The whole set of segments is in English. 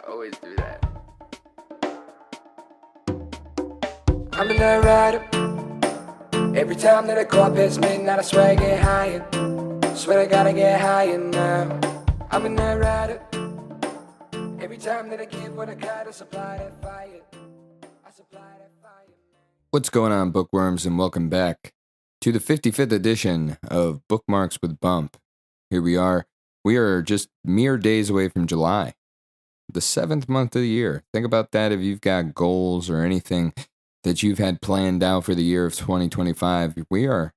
Always do that. I'm a night rider. Every time that I go up past midnight, I swear I get higher. Swear I gotta get higher now. I'm a night rider. Every time that I give what I got, I supply that fire. I supply that fire. What's going on, bookworms, and welcome back to the 55th edition of Bookmarks with Bump. Here we are. We are just mere days away from July, the 7th month of the year. Think about that if you've got goals or anything that you've had planned out for the year of 2025. We are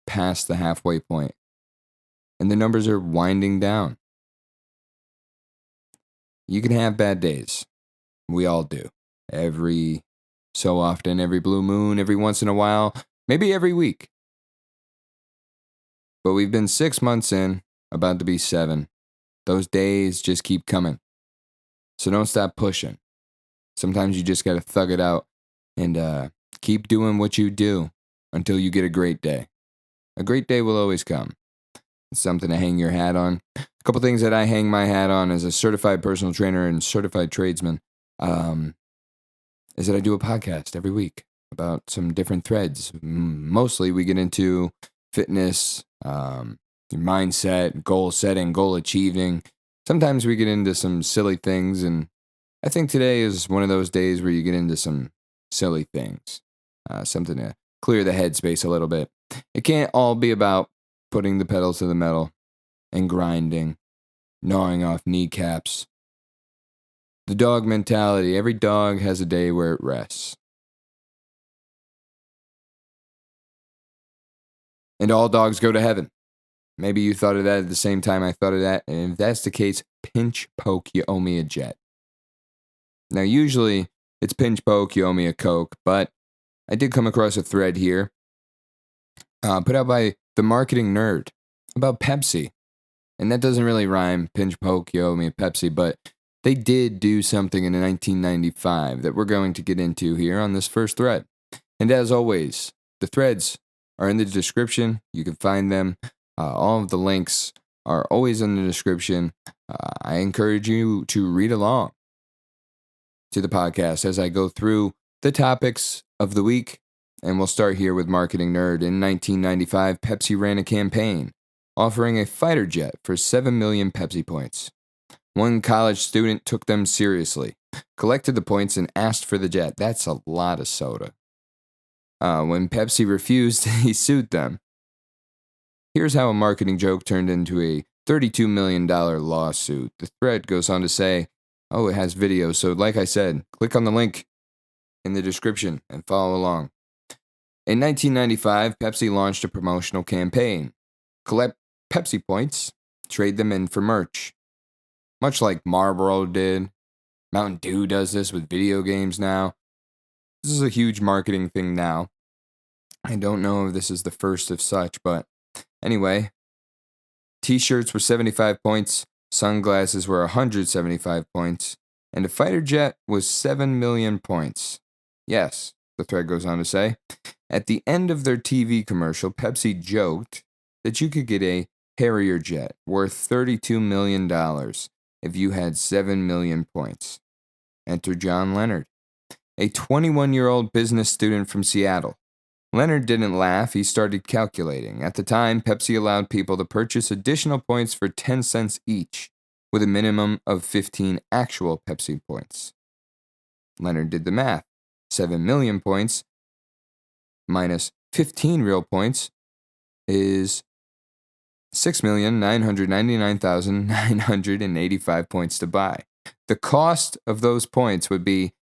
past the halfway point, and the numbers are winding down. You can have bad days. We all do. Every so often, every blue moon, every once in a while, maybe every week. But we've been 6 months in, about to be 7. Those days just keep coming. So don't stop pushing. Sometimes you just got to thug it out and keep doing what you do until you get a great day. A great day will always come. It's something to hang your hat on. A couple things that I hang my hat on as a certified personal trainer and certified tradesman is that I do a podcast every week about some different threads. Mostly we get into fitness, mindset, goal setting, goal achieving. Sometimes we get into some silly things, and I think today is one of those days where you get into some silly things, something to clear the headspace a little bit. It can't all be about putting the pedal to the metal and grinding, gnawing off kneecaps. The dog mentality. Every dog has a day where it rests. And all dogs go to heaven. Maybe you thought of that at the same time I thought of that. And if that's the case, pinch poke, you owe me a jet. Now, usually it's pinch poke, you owe me a Coke. But I did come across a thread here put out by the marketing nerd about Pepsi. And that doesn't really rhyme, pinch poke, you owe me a Pepsi. But they did do something in 1995 that we're going to get into here on this first thread. And as always, the threads are in the description. You can find them. All of the links are always in the description. I encourage you to read along to the podcast as I go through the topics of the week. And we'll start here with Marketing Nerd. In 1995, Pepsi ran a campaign offering a fighter jet for 7 million Pepsi points. One college student took them seriously, collected the points, and asked for the jet. That's a lot of soda. When Pepsi refused, he sued them. Here's how a marketing joke turned into a $32 million lawsuit. The thread goes on to say, it has video. So like I said, click on the link in the description and follow along. In 1995, Pepsi launched a promotional campaign. Collect Pepsi points, trade them in for merch. Much like Marlboro did. Mountain Dew does this with video games now. This is a huge marketing thing now. I don't know if this is the first of such, but anyway, t-shirts were 75 points, sunglasses were 175 points, and a fighter jet was 7 million points. Yes, the thread goes on to say, at the end of their TV commercial, Pepsi joked that you could get a Harrier jet worth $32 million if you had 7 million points. Enter John Leonard, a 21-year-old business student from Seattle. Leonard didn't laugh, he started calculating. At the time, Pepsi allowed people to purchase additional points for 10 cents each, with a minimum of 15 actual Pepsi points. Leonard did the math. 7 million points minus 15 real points is 6,999,985 points to buy. The cost of those points would be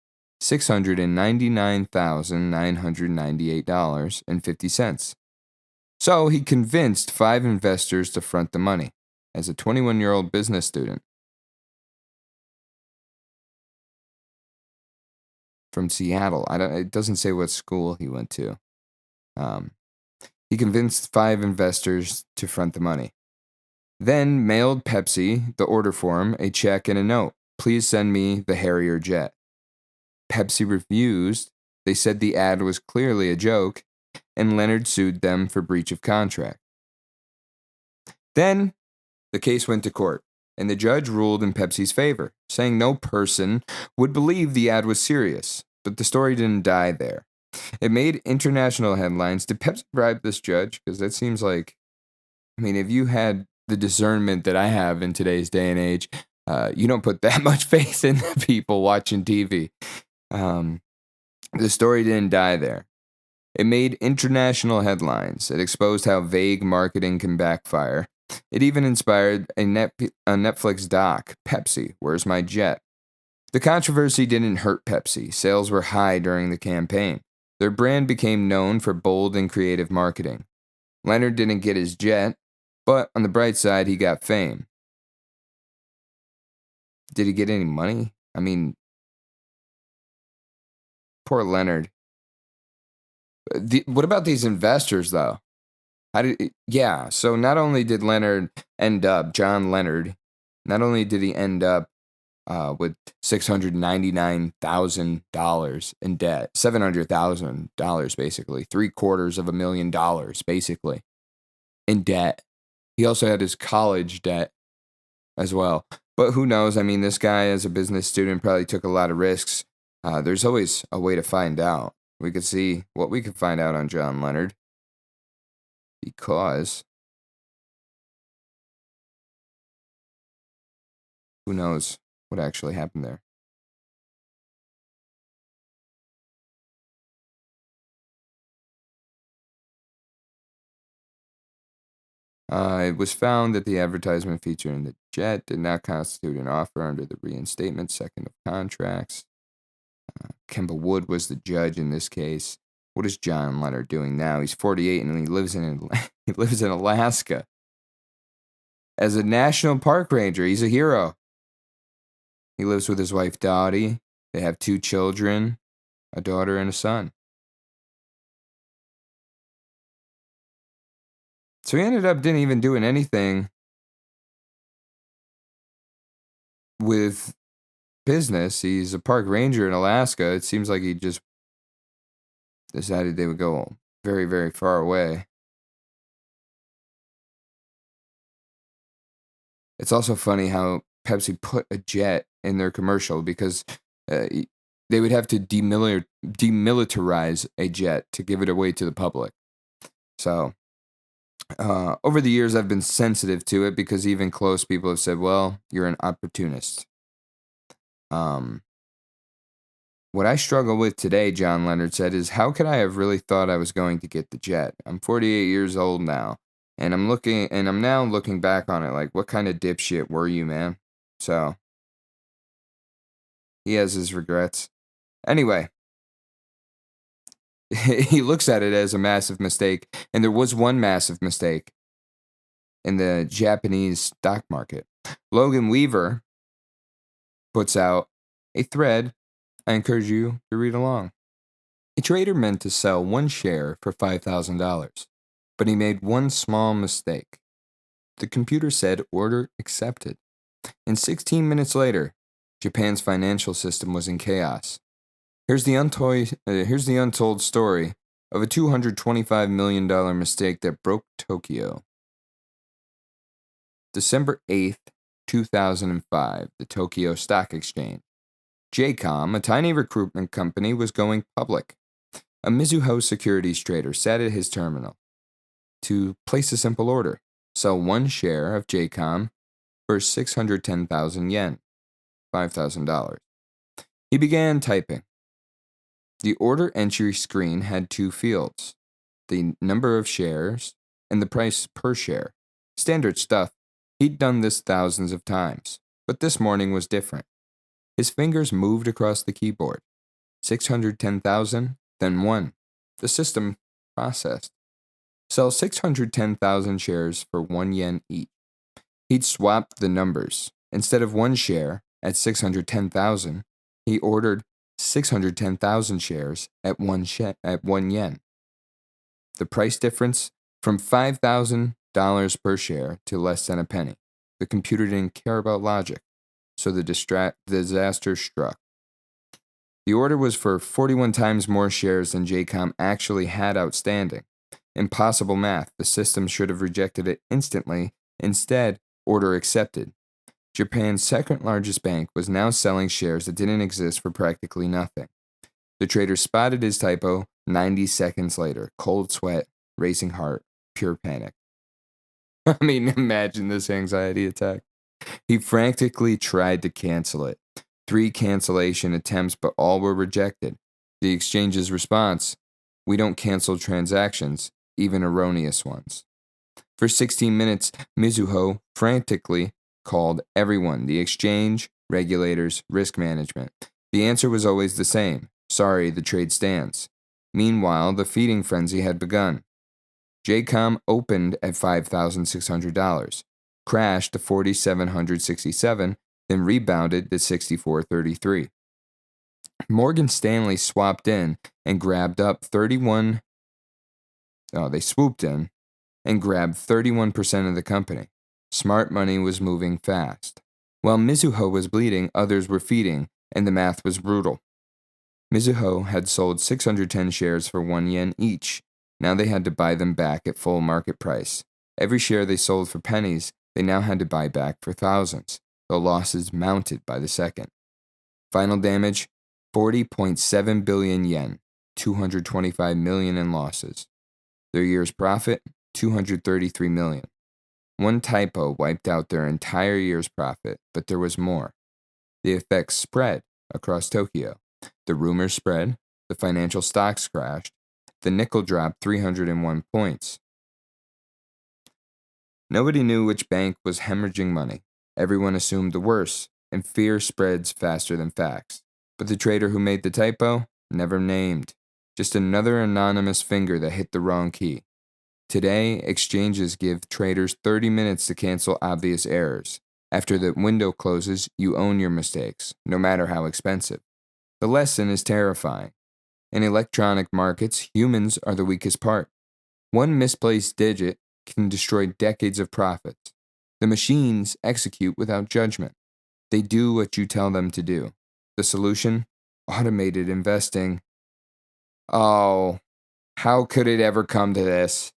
$699,998.50. So he convinced 5 investors to front the money as a 21-year-old business student from Seattle. It doesn't say what school he went to. He convinced 5 investors to front the money. Then mailed Pepsi the order form, a check, and a note. Please send me the Harrier jet. Pepsi refused. They said the ad was clearly a joke, and Leonard sued them for breach of contract. Then the case went to court. and the judge ruled in Pepsi's favor, saying no person would believe the ad was serious. But the story didn't die there. It made international headlines. Did Pepsi bribe this judge? Because that seems like, I mean, if you had the discernment that I have in today's day and age, you don't put that much faith in the people watching TV. The story didn't die there. It made international headlines. It exposed how vague marketing can backfire. It even inspired a Netflix doc, Pepsi, Where's My Jet? The controversy didn't hurt Pepsi. Sales were high during the campaign. Their brand became known for bold and creative marketing. Leonard didn't get his jet, but on the bright side, he got fame. Did he get any money? I mean, poor Leonard. What about these investors, though? So not only did John Leonard, not only did he end up with $699,000 in debt, $700,000 basically, $750,000 basically in debt. He also had his college debt as well. But who knows? I mean, this guy as a business student probably took a lot of risks. There's always a way to find out. We could see what we could find out on John Leonard. Because who knows what actually happened there. It was found that the advertisement featured in the jet did not constitute an offer under the reinstatement second of contracts. Kemba Wood was the judge in this case. What is John Leonard doing now? He's 48 and he lives in Alaska. As a national park ranger, he's a hero. He lives with his wife Dottie. They have 2 children, a daughter and a son. So he ended up didn't even doing anything with business. He's a park ranger in Alaska. It seems like he just decided they would go very, very far away. It's also funny how Pepsi put a jet in their commercial because they would have to demilitarize a jet to give it away to the public. So over the years, I've been sensitive to it because even close people have said, well, you're an opportunist. What I struggle with today, John Leonard said, is how could I have really thought I was going to get the jet? I'm 48 years old now, and I'm now looking back on it like, what kind of dipshit were you, man? So he has his regrets. Anyway, he looks at it as a massive mistake, and there was one massive mistake in the Japanese stock market. Logan Weaver puts out a thread. I encourage you to read along. A trader meant to sell one share for $5,000, but he made one small mistake. The computer said order accepted. And 16 minutes later, Japan's financial system was in chaos. Here's the untold story of a $225 million mistake that broke Tokyo. December 8th, 2005, the Tokyo Stock Exchange. JCOM, a tiny recruitment company, was going public. A Mizuho securities trader sat at his terminal to place a simple order: sell one share of JCOM for 610,000 yen, $5,000. He began typing. The order entry screen had 2 fields: the number of shares and the price per share. Standard stuff. He'd done this thousands of times, but this morning was different. His fingers moved across the keyboard. 610,000, then 1. The system processed. Sell 610,000 shares for 1 yen each. He'd swapped the numbers. Instead of 1 share at 610,000, he ordered 610,000 shares at 1 yen. The price difference from $5,000 per share to less than a penny. The computer didn't care about logic, so the disaster struck. The order was for 41 times more shares than JCOM actually had outstanding. Impossible math. The system should have rejected it instantly. Instead, order accepted. Japan's second largest bank was now selling shares that didn't exist for practically nothing. The trader spotted his typo 90 seconds later. Cold sweat, racing heart, pure panic. I mean, imagine this anxiety attack. He frantically tried to cancel it. 3 cancellation attempts, but all were rejected. The exchange's response: "We don't cancel transactions, even erroneous ones." For 16 minutes, Mizuho frantically called everyone: the exchange, regulators, risk management. The answer was always the same: "Sorry, the trade stands." Meanwhile, the feeding frenzy had begun. JCOM opened at $5,600, crashed to $4,767, then rebounded to $6,433. Morgan Stanley swooped in and grabbed 31% of the company. Smart money was moving fast. While Mizuho was bleeding, others were feeding, and the math was brutal. Mizuho had sold 610 shares for 1 yen each. Now they had to buy them back at full market price. Every share they sold for pennies, they now had to buy back for thousands. The losses mounted by the second. Final damage: 40.7 billion yen, 225 million in losses. Their year's profit: 233 million. One typo wiped out their entire year's profit, but there was more. The effects spread across Tokyo. The rumors spread, the financial stocks crashed, the nickel dropped 301 points. Nobody knew which bank was hemorrhaging money. Everyone assumed the worst, and fear spreads faster than facts. But the trader who made the typo, never named. Just another anonymous finger that hit the wrong key. Today, exchanges give traders 30 minutes to cancel obvious errors. After the window closes, you own your mistakes, no matter how expensive. The lesson is terrifying. In electronic markets, humans are the weakest part. One misplaced digit can destroy decades of profits. The machines execute without judgment. They do what you tell them to do. The solution? Automated investing. Oh, how could it ever come to this?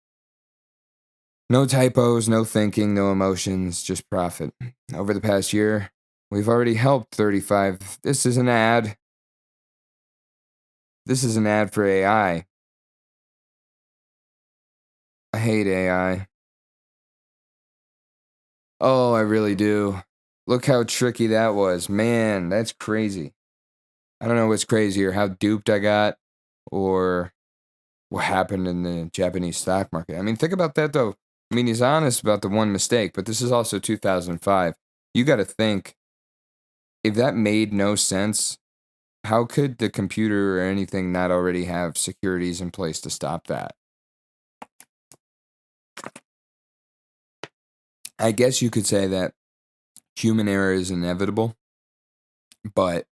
No typos, no thinking, no emotions, just profit. Over the past year, we've already helped 35. This is an ad. This is an ad for AI. I hate AI. Oh, I really do. Look how tricky that was. Man, that's crazy. I don't know what's crazier, how duped I got or what happened in the Japanese stock market. I mean, think about that, though. I mean, he's honest about the one mistake, but this is also 2005. You got to think, if that made no sense, how could the computer or anything not already have securities in place to stop that? I guess you could say that human error is inevitable, but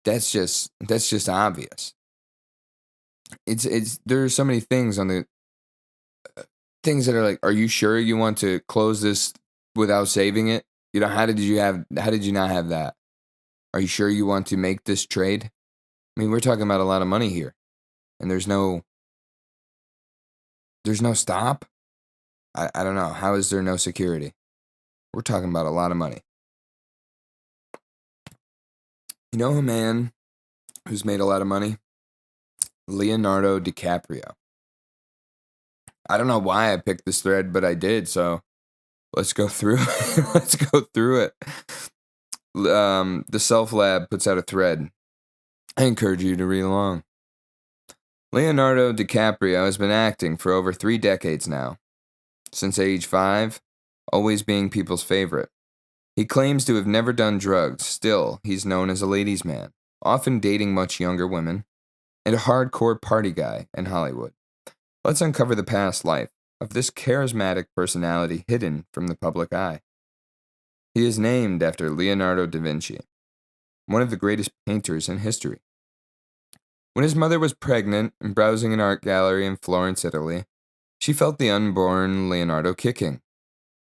that's just obvious. It's there are so many things on the things that are like, are you sure you want to close this without saving it? You know, how did you not have that? Are you sure you want to make this trade? I mean, we're talking about a lot of money here, and there's no stop. I don't know. How is there no security? We're talking about a lot of money. You know a man who's made a lot of money? Leonardo DiCaprio. I don't know why I picked this thread, but I did, so let's go through let's go through it. The Self Lab puts out a thread. I encourage you to read along. Leonardo DiCaprio has been acting for over 3 decades now. Since age 5, always being people's favorite. He claims to have never done drugs. Still, he's known as a ladies' man, often dating much younger women, and a hardcore party guy in Hollywood. Let's uncover the past life of this charismatic personality hidden from the public eye. He is named after Leonardo da Vinci, one of the greatest painters in history. When his mother was pregnant and browsing an art gallery in Florence, Italy, she felt the unborn Leonardo kicking.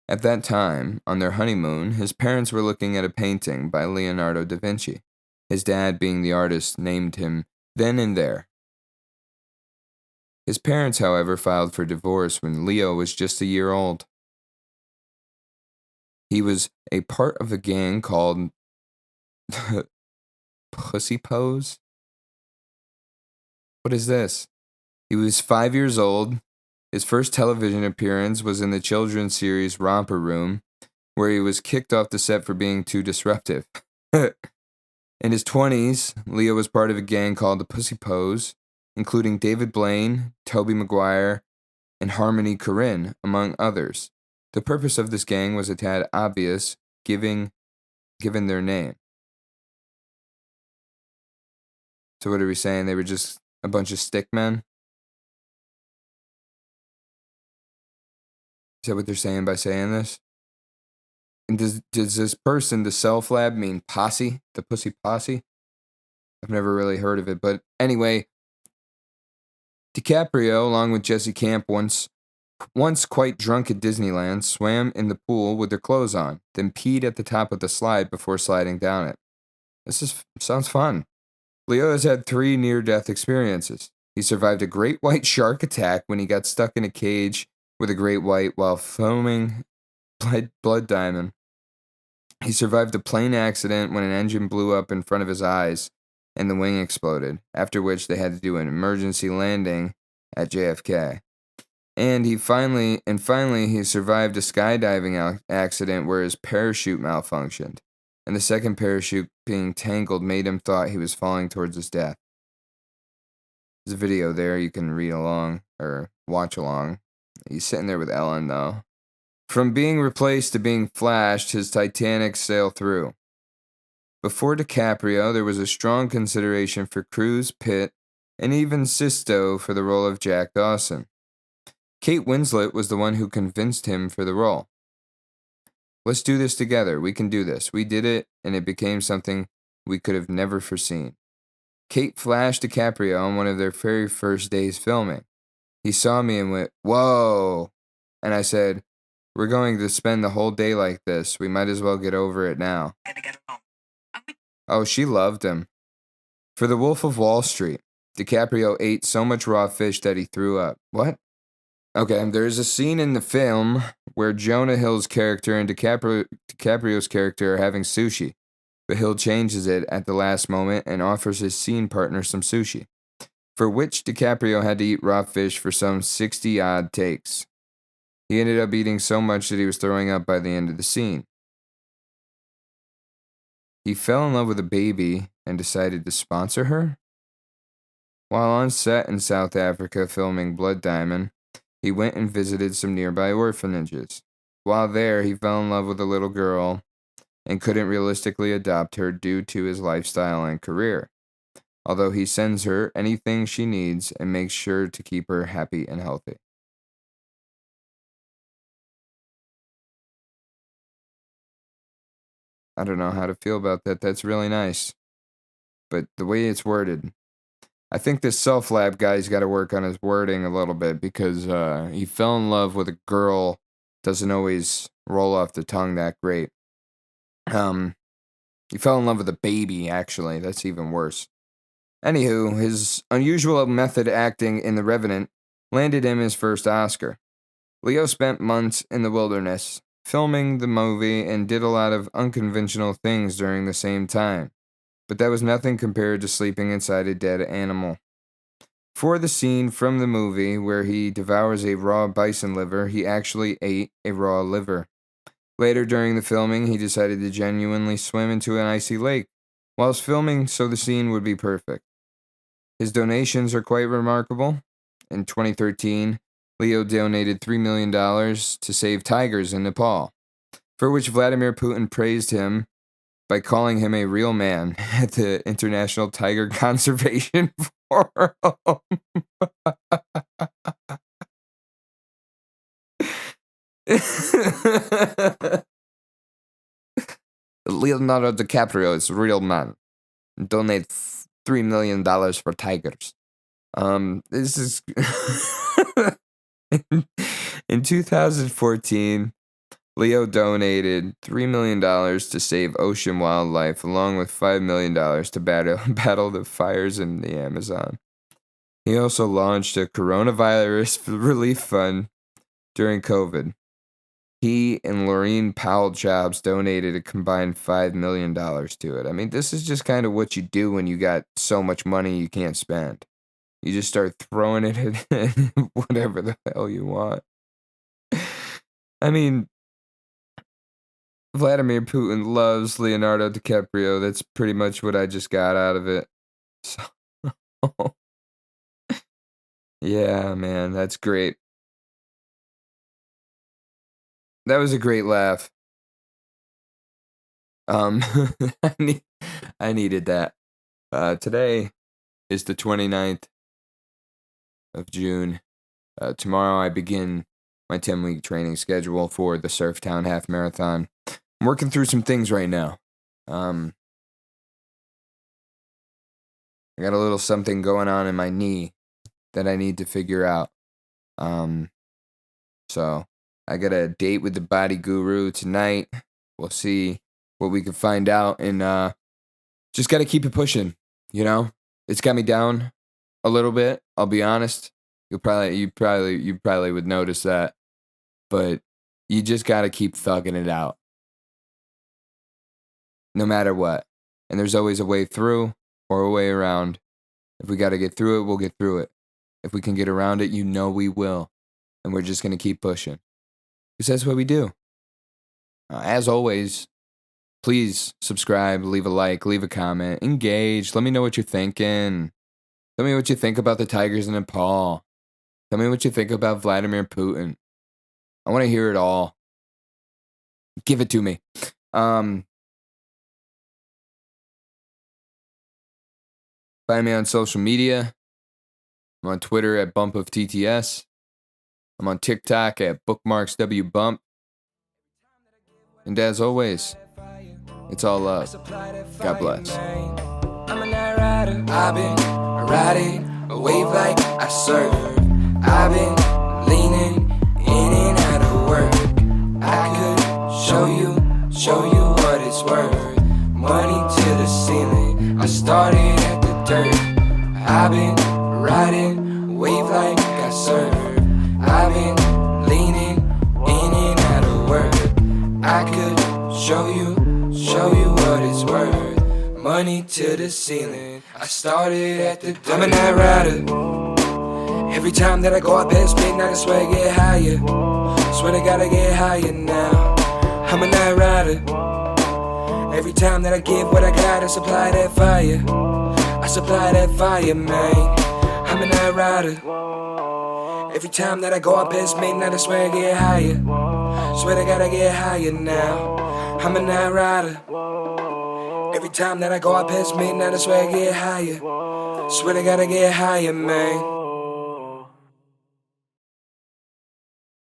At that time, on their honeymoon, his parents were looking at a painting by Leonardo da Vinci. His dad, being the artist, named him then and there. His parents, however, filed for divorce when Leo was just a year old. He was a part of a gang called Pussy Pose. What is this? He was 5 years old. His first television appearance was in the children's series Romper Room, where he was kicked off the set for being too disruptive. In his 20s, Leo was part of a gang called the Pussy Pose, including David Blaine, Toby Maguire, and Harmony Korine, among others. The purpose of this gang was a tad obvious, given their name. So what are we saying? They were just a bunch of stick men? Is that what they're saying by saying this? And does this person, the Self Lab, mean posse? The Pussy Posse? I've never really heard of it. But anyway, DiCaprio, along with Jesse Camp, once quite drunk at Disneyland, swam in the pool with their clothes on, then peed at the top of the slide before sliding down it. Sounds fun. Leo has had 3 near-death experiences. He survived a great white shark attack when he got stuck in a cage with a great white while filming Blood Diamond. He survived a plane accident when an engine blew up in front of his eyes and the wing exploded, after which they had to do an emergency landing at JFK. And finally he survived a skydiving accident where his parachute malfunctioned, and the second parachute being tangled made him thought he was falling towards his death. There's a video there you can read along or watch along. He's sitting there with Ellen, though. From being replaced to being flashed, his Titanic sailed through. Before DiCaprio, there was a strong consideration for Cruise, Pitt, and even Sisto for the role of Jack Dawson. Kate Winslet was the one who convinced him for the role. Let's do this together. We can do this. We did it, and it became something we could have never foreseen. Kate flashed DiCaprio on one of their very first days filming. He saw me and went, "Whoa!" And I said, "We're going to spend the whole day like this. We might as well get over it now." Oh, she loved him. For The Wolf of Wall Street, DiCaprio ate so much raw fish that he threw up. What? Okay, there's a scene in the film where Jonah Hill's character and DiCaprio's character are having sushi, but Hill changes it at the last moment and offers his scene partner some sushi, for which DiCaprio had to eat raw fish for some 60-odd takes. He ended up eating so much that he was throwing up by the end of the scene. He fell in love with a baby and decided to sponsor her? While on set in South Africa filming Blood Diamond, he went and visited some nearby orphanages. While there, he fell in love with a little girl and couldn't realistically adopt her due to his lifestyle and career, although he sends her anything she needs and makes sure to keep her happy and healthy. I don't know how to feel about that. That's really nice. But the way it's worded, I think this self-lab guy's got to work on his wording a little bit because he fell in love with a girl doesn't always roll off the tongue that great. He fell in love with a baby, actually. That's even worse. Anywho, his unusual method acting in The Revenant landed him his first Oscar. Leo spent months in the wilderness, filming the movie and did a lot of unconventional things during the same time, but that was nothing compared to sleeping inside a dead animal. For the scene from the movie where he devours a raw bison liver, he actually ate a raw liver. Later during the filming, he decided to genuinely swim into an icy lake whilst filming so the scene would be perfect. His donations are quite remarkable. In 2013, Leo donated $3 million to save tigers in Nepal, for which Vladimir Putin praised him by calling him a real man at the International Tiger Conservation Forum. Leonardo DiCaprio is a real man. Donate $3 million for tigers. This is in 2014, Leo donated $3 million to save ocean wildlife, along with $5 million to battle the fires in the Amazon. He also launched a coronavirus relief fund during COVID. He and Laureen Powell Jobs donated a combined $5 million to it. I mean, this is just kind of what you do when you got so much money you can't spend. You just start throwing it at whatever the hell you want. I mean, Vladimir Putin loves Leonardo DiCaprio. That's pretty much what I just got out of it. So, yeah, man, that's great. That was a great laugh. I needed that. Today is the 29th of June. Tomorrow I begin my 10-week training schedule for the Surftown Half Marathon. I'm working through some things right now. I got a little something going on in my knee that I need to figure out. So I got a date with the body guru tonight. We'll see what we can find out, and just got to keep it pushing. You know, it's got me down a little bit. I'll be honest. You probably would notice that, but you just got to keep thugging it out, no matter what. And there's always a way through or a way around. If we got to get through it, we'll get through it. If we can get around it, we will. And we're just going to keep pushing. Because that's what we do. As always, please subscribe, leave a like, leave a comment, engage. Let me know what you're thinking. Tell me what you think about the Tigers in Nepal. Tell me what you think about Vladimir Putin. I want to hear it all. Give it to me. Find me on social media. I'm on Twitter at Bump of TTS. I'm on TikTok at bookmarkswbump. And as always, it's all love. God bless. I'm a night rider. I've been riding a wave like I surf. I've been leaning in and out of work. I could show you what it's worth. Money to the ceiling. I started at the dirt. I've been riding a wave like I surf. I've been leaning in and out of work. I could show you what it's worth. Money to the ceiling. I started at the dirt. I'm a night rider. Every time that I go out past midnight, I swear I get higher. Swear I gotta get higher now. I'm a night rider. Every time that I give what I got, I supply that fire. I supply that fire, man. I'm a night rider. Every time that I go out past midnight, I swear I get higher. Swear I gotta get higher now. I'm a night rider. Every time that I go out past midnight, I swear I get higher. Swear I gotta get higher, man.